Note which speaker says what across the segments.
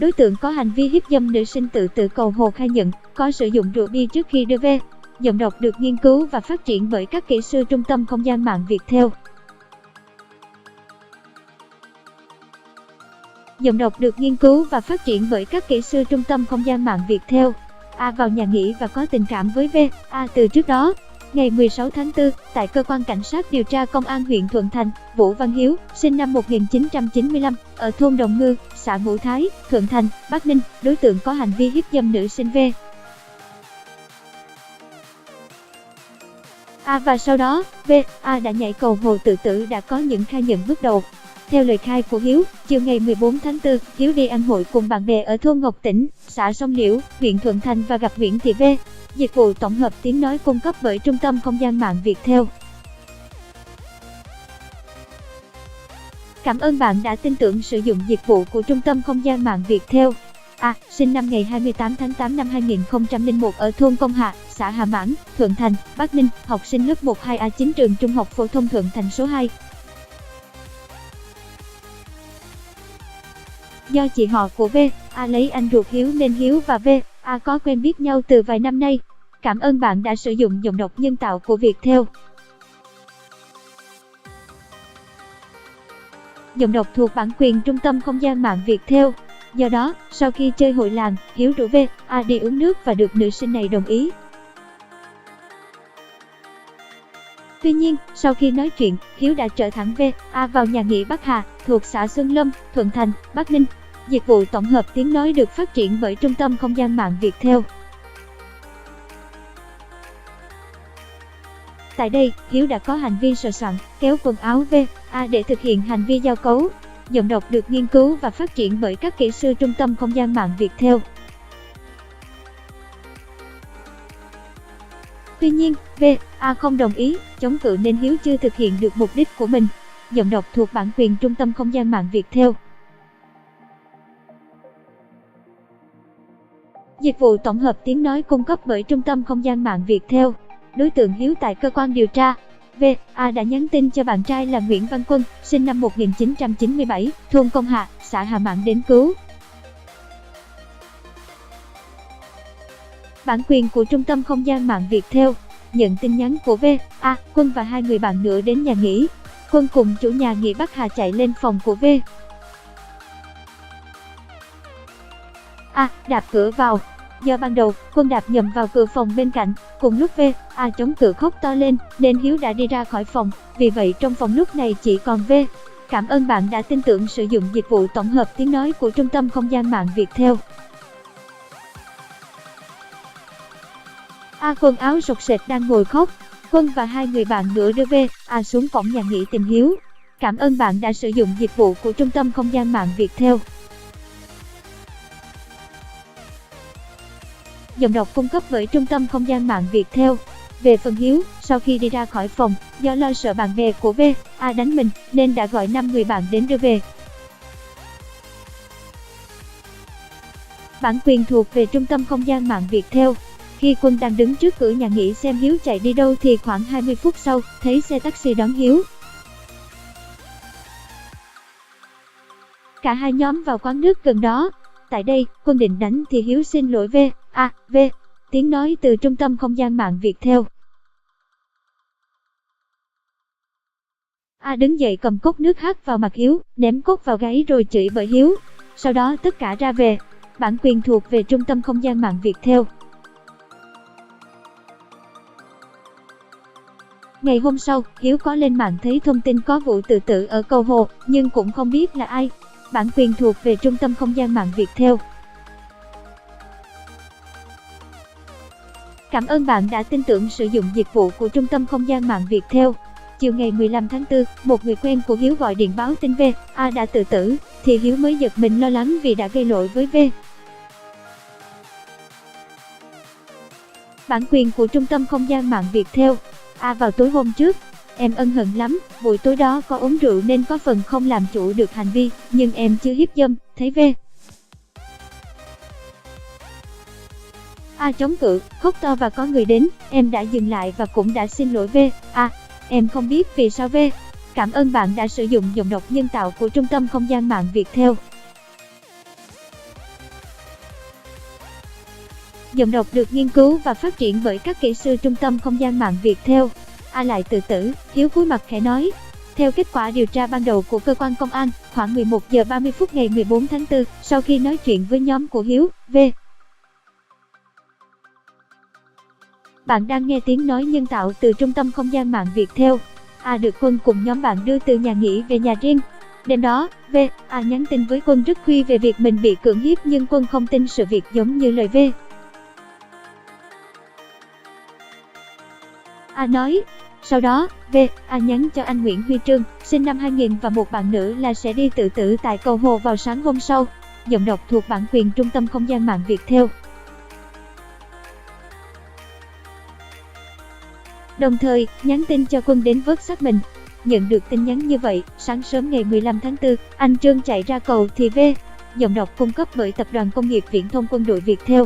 Speaker 1: đối tượng có hành vi hiếp dâm nữ sinh tự tử cầu Hồ khai nhận có sử dụng rượu bia trước khi đưa về. Giọng đọc được nghiên cứu và phát triển bởi các kỹ sư Trung tâm Không gian mạng Viettel. Giọng đọc được nghiên cứu và phát triển bởi các kỹ sư Trung tâm Không gian mạng Viettel. A vào nhà nghỉ và có tình cảm với V. A từ trước đó. Ngày 16 tháng 4, tại cơ quan cảnh sát điều tra công an huyện Thuận Thành, Vũ Văn Hiếu, sinh năm 1995, ở thôn Đồng Ngư, xã Ngũ Thái, Thuận Thành, Bắc Ninh, đối tượng có hành vi hiếp dâm nữ sinh V. A và sau đó, V. A đã nhảy cầu Hồ tự tử đã có những khai nhận bước đầu. Theo lời khai của Hiếu, chiều ngày 14 tháng 4, Hiếu đi ăn hội cùng bạn bè ở thôn Ngọc Tĩnh, xã Sông Liễu, huyện Thuận Thành và gặp Nguyễn Thị V. Dịch vụ tổng hợp tiếng nói cung cấp bởi Trung tâm Không gian mạng Viettel. Cảm ơn bạn đã tin tưởng sử dụng dịch vụ của Trung tâm Không gian mạng Viettel. A. Sinh năm ngày 28 tháng 8 năm 2001 ở thôn Công Hạ, xã Hà Mãn, Thuận Thành, Bắc Ninh, học sinh lớp 1-2A9 trường Trung học phổ thông Thuận Thành số 2. Do chị họ của V. A lấy anh ruột Hiếu nên Hiếu và V. A có quen biết nhau từ vài năm nay. Cảm ơn bạn đã sử dụng giọng đọc nhân tạo của Viettel. Giọng đọc thuộc bản quyền Trung tâm Không gian mạng Viettel. Do đó, sau khi chơi hội làng, Hiếu rủ V. A đi uống nước và được nữ sinh này đồng ý. Tuy nhiên, sau khi nói chuyện, Hiếu đã chở thẳng V. A vào nhà nghỉ Bắc Hà, thuộc xã Xuân Lâm, Thuận Thành, Bắc Ninh. Dịch vụ tổng hợp tiếng nói được phát triển bởi Trung tâm Không gian mạng Viettel. Tại đây, Hiếu đã có hành vi sờ soạng, kéo quần áo V. A để thực hiện hành vi giao cấu. Giọng đọc được nghiên cứu và phát triển bởi các kỹ sư Trung tâm Không gian mạng Viettel. Tuy nhiên, V. A không đồng ý, chống cự nên Hiếu chưa thực hiện được mục đích của mình. Giọng đọc thuộc bản quyền Trung tâm Không gian mạng Viettel. Dịch vụ tổng hợp tiếng nói cung cấp bởi Trung tâm Không gian mạng Viettel. Đối tượng Hiếu tại cơ quan điều tra. V. A đã nhắn tin cho bạn trai là Nguyễn Văn Quân, sinh năm 1997, thôn Công Hạ, xã Hà Mãn đến cứu. Bản quyền của Trung tâm Không gian mạng Viettel. Nhận tin nhắn của V. A, Quân và hai người bạn nữa đến nhà nghỉ. Quân cùng chủ nhà nghỉ Bắc Hà chạy lên phòng của V. A đạp cửa vào. Do ban đầu, Quân đạp nhầm vào cửa phòng bên cạnh. Cùng lúc V. A chống cự khóc to lên, nên Hiếu đã đi ra khỏi phòng. Vì vậy trong phòng lúc này chỉ còn V. Cảm ơn bạn đã tin tưởng sử dụng dịch vụ tổng hợp tiếng nói của Trung tâm Không gian mạng Viettel. A quần áo sộc sệt đang ngồi khóc. Quân và hai người bạn nữa đưa V. A xuống cổng nhà nghỉ tìm Hiếu. Cảm ơn bạn đã sử dụng dịch vụ của Trung tâm Không gian mạng Viettel. Giọng đọc cung cấp bởi Trung tâm Không gian mạng Viettel. Về phần Hiếu, sau khi đi ra khỏi phòng, do lo sợ bạn bè của V. A đánh mình, nên đã gọi 5 người bạn đến đưa về. Bản quyền thuộc về Trung tâm Không gian mạng Viettel. Khi Quân đang đứng trước cửa nhà nghỉ xem Hiếu chạy đi đâu thì khoảng 20 phút sau, thấy xe taxi đón Hiếu. Cả hai nhóm vào quán nước gần đó. Tại đây, Quân định đánh thì Hiếu xin lỗi V. A, V. Tiếng nói từ Trung tâm Không gian mạng Viettel. A đứng dậy cầm cốc nước hắt vào mặt Hiếu, ném cốc vào gáy rồi chửi bới Hiếu. Sau đó tất cả ra về. Bản quyền thuộc về Trung tâm Không gian mạng Viettel. Ngày hôm sau, Hiếu có lên mạng thấy thông tin có vụ tự tử ở cầu Hồ, nhưng cũng không biết là ai. Bản quyền thuộc về Trung tâm Không gian mạng Viettel. Cảm ơn bạn đã tin tưởng sử dụng dịch vụ của Trung tâm Không gian mạng Viettel. Chiều ngày 15 tháng 4, một người quen của Hiếu gọi điện báo tin V. A đã tự tử, thì Hiếu mới giật mình lo lắng vì đã gây lỗi với V. Bản quyền của Trung tâm Không gian mạng Viettel. A vào tối hôm trước, em ân hận lắm, buổi tối đó có uống rượu nên có phần không làm chủ được hành vi, nhưng em chưa hiếp dâm, thấy V. A chống cự, khóc to và có người đến, em đã dừng lại và cũng đã xin lỗi V. A, em không biết vì sao V. Cảm ơn bạn đã sử dụng giọng đọc nhân tạo của Trung tâm Không gian mạng Viettel. Giọng đọc được nghiên cứu và phát triển bởi các kỹ sư Trung tâm Không gian mạng Viettel. A lại tự tử, Hiếu cúi mặt khẽ nói. Theo kết quả điều tra ban đầu của cơ quan công an, khoảng 11 giờ 30 phút ngày 14 tháng 4, sau khi nói chuyện với nhóm của Hiếu, V. Bạn đang nghe tiếng nói nhân tạo từ Trung tâm Không gian mạng Viettel. A được Quân cùng nhóm bạn đưa từ nhà nghỉ về nhà riêng. Đêm đó, V. A nhắn tin với Quân rất khuya về việc mình bị cưỡng hiếp nhưng Quân không tin sự việc giống như lời V. A nói. Sau đó, V. A nhắn cho anh Nguyễn Huy Trương, sinh năm 2000 và một bạn nữ là sẽ đi tự tử tại cầu Hồ vào sáng hôm sau. Giọng đọc thuộc bản quyền Trung tâm Không gian mạng Viettel. Đồng thời, nhắn tin cho Quân đến vớt xác mình. Nhận được tin nhắn như vậy, sáng sớm ngày 15 tháng 4, anh Trương chạy ra cầu thì V. Giọng đọc cung cấp bởi Tập đoàn Công nghiệp Viễn thông Quân đội Viettel.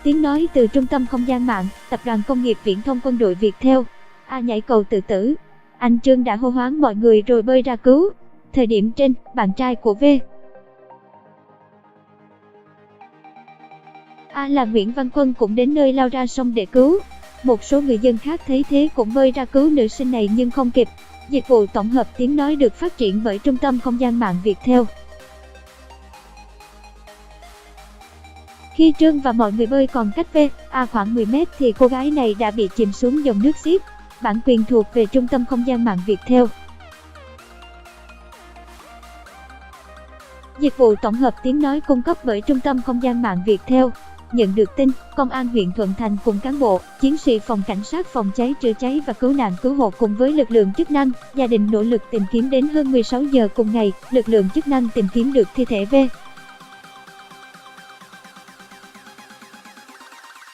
Speaker 1: Tiếng nói từ Trung tâm Không gian mạng, Tập đoàn Công nghiệp Viễn thông Quân đội Viettel. A nhảy cầu tự tử. Anh Trương đã hô hoán mọi người rồi bơi ra cứu. Thời điểm trên, bạn trai của V. A là Nguyễn Văn Quân cũng đến nơi lao ra sông để cứu. Một số người dân khác thấy thế cũng bơi ra cứu nữ sinh này nhưng không kịp. Dịch vụ tổng hợp tiếng nói được phát triển bởi Trung tâm Không gian mạng Viettel. Khi Trương và mọi người bơi còn cách V. A khoảng 10 mét thì cô gái này đã bị chìm xuống dòng nước xiết. Bản quyền thuộc về Trung tâm Không gian mạng Viettel. Dịch vụ tổng hợp tiếng nói cung cấp bởi Trung tâm Không gian mạng Viettel. Nhận được tin, Công an huyện Thuận Thành cùng cán bộ, chiến sĩ phòng cảnh sát phòng cháy chữa cháy và cứu nạn cứu hộ cùng với lực lượng chức năng, gia đình nỗ lực tìm kiếm đến hơn 16 giờ cùng ngày, lực lượng chức năng tìm kiếm được thi thể V.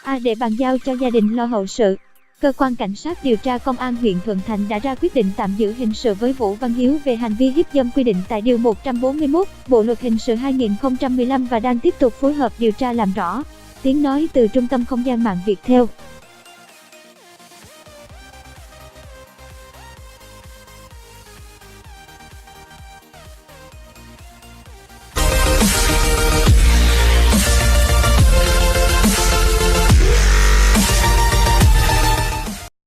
Speaker 1: A để bàn giao cho gia đình lo hậu sự. Cơ quan cảnh sát điều tra Công an huyện Thuận Thành đã ra quyết định tạm giữ hình sự với Vũ Văn Hiếu về hành vi hiếp dâm quy định tại Điều 141 Bộ Luật Hình sự 2015 và đang tiếp tục phối hợp điều tra làm rõ. Tiếng nói từ Trung tâm Không gian mạng Viettel.